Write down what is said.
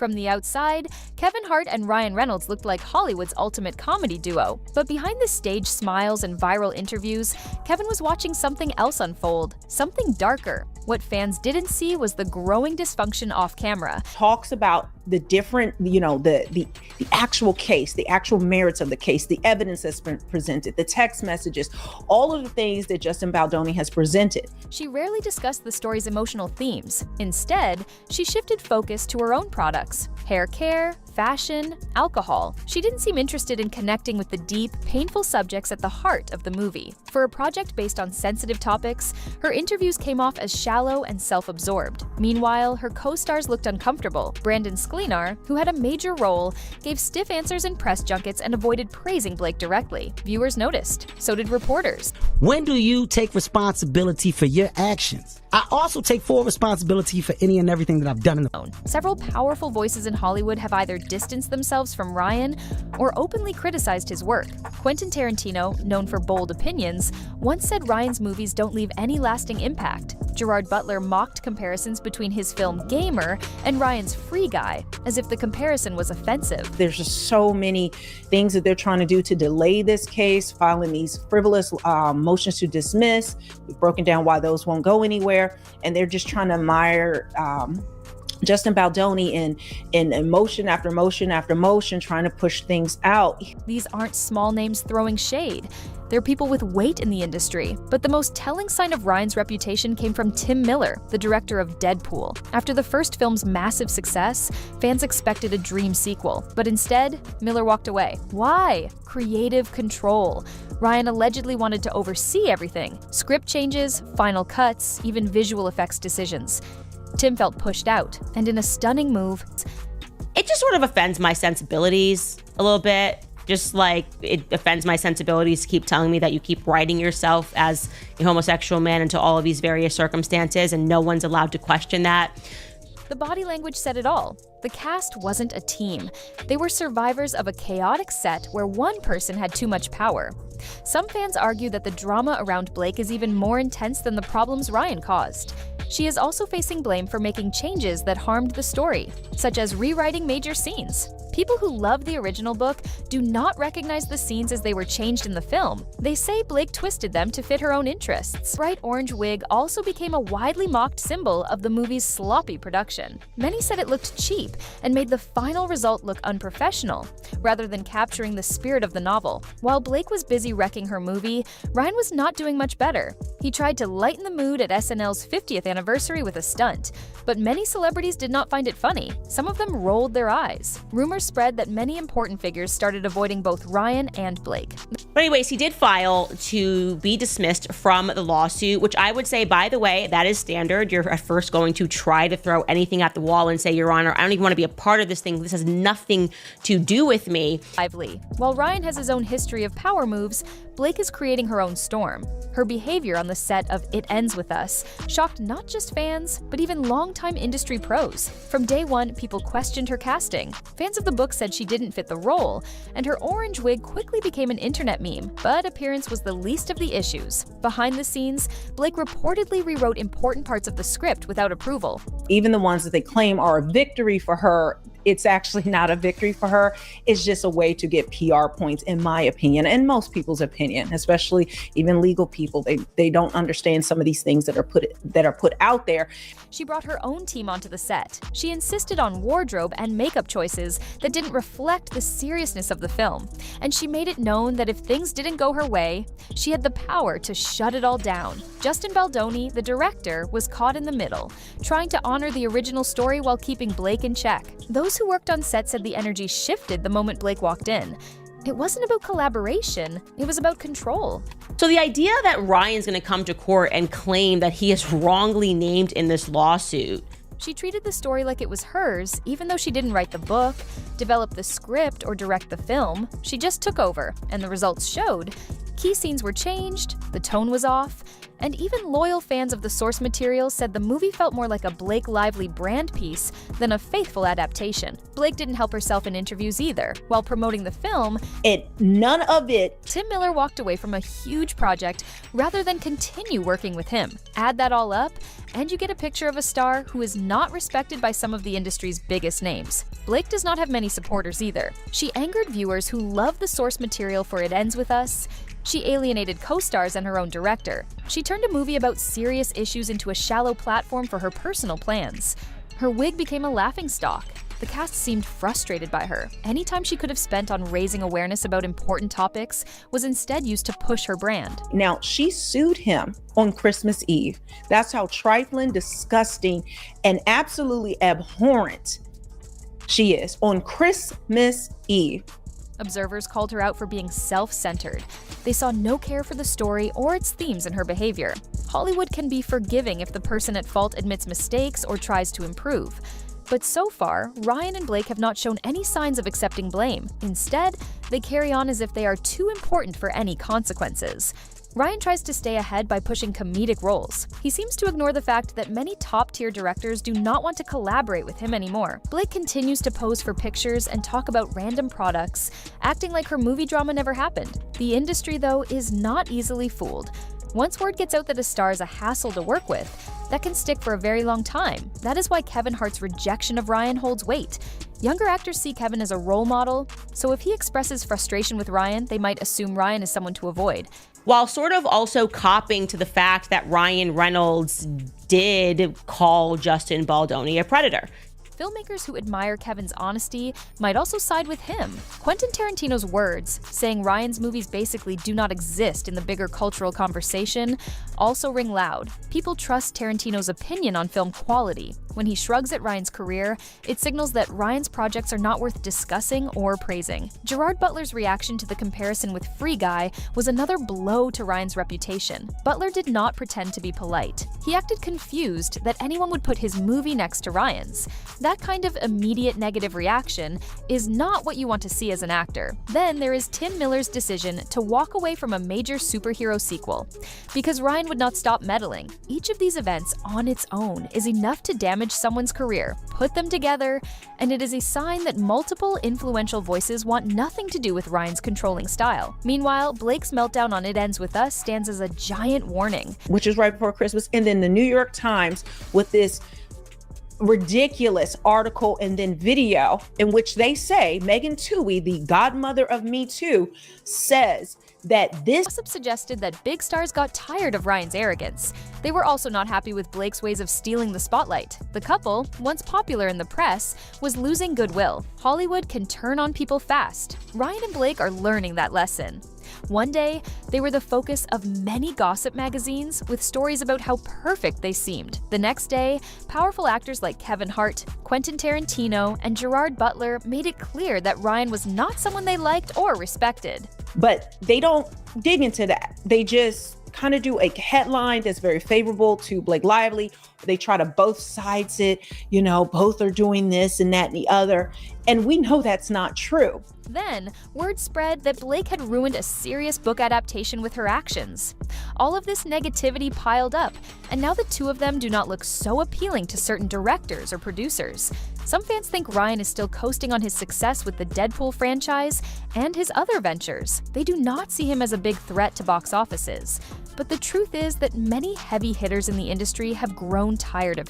From the outside, Kevin Hart and Ryan Reynolds looked like Hollywood's ultimate comedy duo. But behind the stage smiles and viral interviews, Kevin was watching something else unfold, something darker. What fans didn't see was the growing dysfunction off camera. Talks about the different, the actual case, the actual merits of the case, the evidence that's been presented, the text messages, all of the things that Justin Baldoni has presented. She rarely discussed the story's emotional themes. Instead, she shifted focus to her own products: hair care, fashion, alcohol. She didn't seem interested in connecting with the deep, painful subjects at the heart of the movie. For a project based on sensitive topics, her interviews came off as shallow and self-absorbed. Meanwhile, her co-stars looked uncomfortable. Brandon Sklenar, who had a major role, gave stiff answers in press junkets and avoided praising Blake directly. Viewers noticed. So did reporters. When do you take responsibility for your actions? I also take full responsibility for any and everything that I've done in the own. Several powerful voices in Hollywood have either distanced themselves from Ryan or openly criticized his work. Quentin Tarantino, known for bold opinions, once said Ryan's movies don't leave any lasting impact. Gerard Butler mocked comparisons between his film Gamer and Ryan's Free Guy, as if the comparison was offensive. There's just so many things that they're trying to do to delay this case, filing these frivolous motions to dismiss. We've broken down why those won't go anywhere, and they're just trying to mire Justin Baldoni in motion after motion after motion, trying to push things out. These aren't small names throwing shade. They're people with weight in the industry. But the most telling sign of Ryan's reputation came from Tim Miller, the director of Deadpool. After the first film's massive success, fans expected a dream sequel. But instead, Miller walked away. Why? Creative control. Ryan allegedly wanted to oversee everything: script changes, final cuts, even visual effects decisions. Tim felt pushed out, and in a stunning move, it just sort of offends my sensibilities a little bit. Just like it offends my sensibilities to keep telling me that you keep writing yourself as a homosexual man into all of these various circumstances, and no one's allowed to question that. The body language said it all. The cast wasn't a team. They were survivors of a chaotic set where one person had too much power. Some fans argue that the drama around Blake is even more intense than the problems Ryan caused. She is also facing blame for making changes that harmed the story, such as rewriting major scenes. People who love the original book do not recognize the scenes as they were changed in the film. They say Blake twisted them to fit her own interests. Bright orange wig also became a widely mocked symbol of the movie's sloppy production. Many said it looked cheap and made the final result look unprofessional, rather than capturing the spirit of the novel. While Blake was busy wrecking her movie, Ryan was not doing much better. He tried to lighten the mood at SNL's 50th anniversary with a stunt, but many celebrities did not find it funny. Some of them rolled their eyes. Rumors spread that many important figures started avoiding both Ryan and Blake. But anyways, he did file to be dismissed from the lawsuit, which I would say, by the way, that is standard. You're at first going to try to throw anything at the wall and say, Your Honor, I don't even want to be a part of this thing. This has nothing to do with me. Lively. While Ryan has his own history of power moves, Blake is creating her own storm. Her behavior on the set of It Ends With Us shocked not just fans, but even longtime industry pros. From day one, people questioned her casting. Fans of the book said she didn't fit the role, and her orange wig quickly became an internet meme, but appearance was the least of the issues. Behind the scenes, Blake reportedly rewrote important parts of the script without approval. Even the ones that they claim are a victory for her, it's actually not a victory for her. It's just a way to get PR points, in my opinion, and most people's opinion, especially even legal people. They don't understand some of these things that are put out there. She brought her own team onto the set. She insisted on wardrobe and makeup choices that didn't reflect the seriousness of the film. And she made it known that if things didn't go her way, she had the power to shut it all down. Justin Baldoni, the director, was caught in the middle, trying to honor the original story while keeping Blake in check. Those who worked on set said the energy shifted the moment Blake walked in. It wasn't about collaboration, it was about control. So the idea that Ryan's going to come to court and claim that he is wrongly named in this lawsuit. She treated the story like it was hers, even though she didn't write the book, develop the script, or direct the film. She just took over, and the results showed. Key scenes were changed, the tone was off, and even loyal fans of the source material said the movie felt more like a Blake Lively brand piece than a faithful adaptation. Blake didn't help herself in interviews either. While promoting the film, none of it. Tim Miller walked away from a huge project rather than continue working with him. Add that all up, and you get a picture of a star who is not respected by some of the industry's biggest names. Blake does not have many supporters either. She angered viewers who love the source material for It Ends With Us. She alienated co-stars and her own director. She turned a movie about serious issues into a shallow platform for her personal plans. Her wig became a laughingstock. The cast seemed frustrated by her. Any time she could have spent on raising awareness about important topics was instead used to push her brand. Now, she sued him on Christmas Eve. That's how trifling, disgusting, and absolutely abhorrent she is on Christmas Eve. Observers called her out for being self-centered. They saw no care for the story or its themes in her behavior. Hollywood can be forgiving if the person at fault admits mistakes or tries to improve. But so far, Ryan and Blake have not shown any signs of accepting blame. Instead, they carry on as if they are too important for any consequences. Ryan tries to stay ahead by pushing comedic roles. He seems to ignore the fact that many top-tier directors do not want to collaborate with him anymore. Blake continues to pose for pictures and talk about random products, acting like her movie drama never happened. The industry, though, is not easily fooled. Once word gets out that a star is a hassle to work with, that can stick for a very long time. That is why Kevin Hart's rejection of Ryan holds weight. Younger actors see Kevin as a role model, so if he expresses frustration with Ryan, they might assume Ryan is someone to avoid. While sort of also copping to the fact that Ryan Reynolds did call Justin Baldoni a predator. Filmmakers who admire Kevin's honesty might also side with him. Quentin Tarantino's words, saying Ryan's movies basically do not exist in the bigger cultural conversation, also ring loud. People trust Tarantino's opinion on film quality. When he shrugs at Ryan's career, it signals that Ryan's projects are not worth discussing or praising. Gerard Butler's reaction to the comparison with Free Guy was another blow to Ryan's reputation. Butler did not pretend to be polite. He acted confused that anyone would put his movie next to Ryan's. That kind of immediate negative reaction is not what you want to see as an actor. Then there is Tim Miller's decision to walk away from a major superhero sequel. Because Ryan would not stop meddling, each of these events on its own is enough to damage someone's career. Put them together, and it is a sign that multiple influential voices want nothing to do with Ryan's controlling style. Meanwhile, Blake's meltdown on It Ends With Us stands as a giant warning. Which is right before Christmas, and then the New York Times with this ridiculous article and then video in which they say Megan Twohey, the godmother of Me Too, says that this Gossip suggested that big stars got tired of Ryan's arrogance. They were also not happy with Blake's ways of stealing the spotlight. The couple, once popular in the press, was losing goodwill. Hollywood can turn on people fast. Ryan and Blake are learning that lesson. One day, they were the focus of many gossip magazines with stories about how perfect they seemed. The next day, powerful actors like Kevin Hart, Quentin Tarantino, and Gerard Butler made it clear that Ryan was not someone they liked or respected. But they don't dig into that. They just kind of do a headline that's very favorable to Blake Lively. They try to both sides it, both are doing this and that and the other. And we know that's not true. Then, word spread that Blake had ruined a serious book adaptation with her actions. All of this negativity piled up, and now the two of them do not look so appealing to certain directors or producers. Some fans think Ryan is still coasting on his success with the Deadpool franchise and his other ventures. They do not see him as a big threat to box offices. But the truth is that many heavy hitters in the industry have grown tired of him.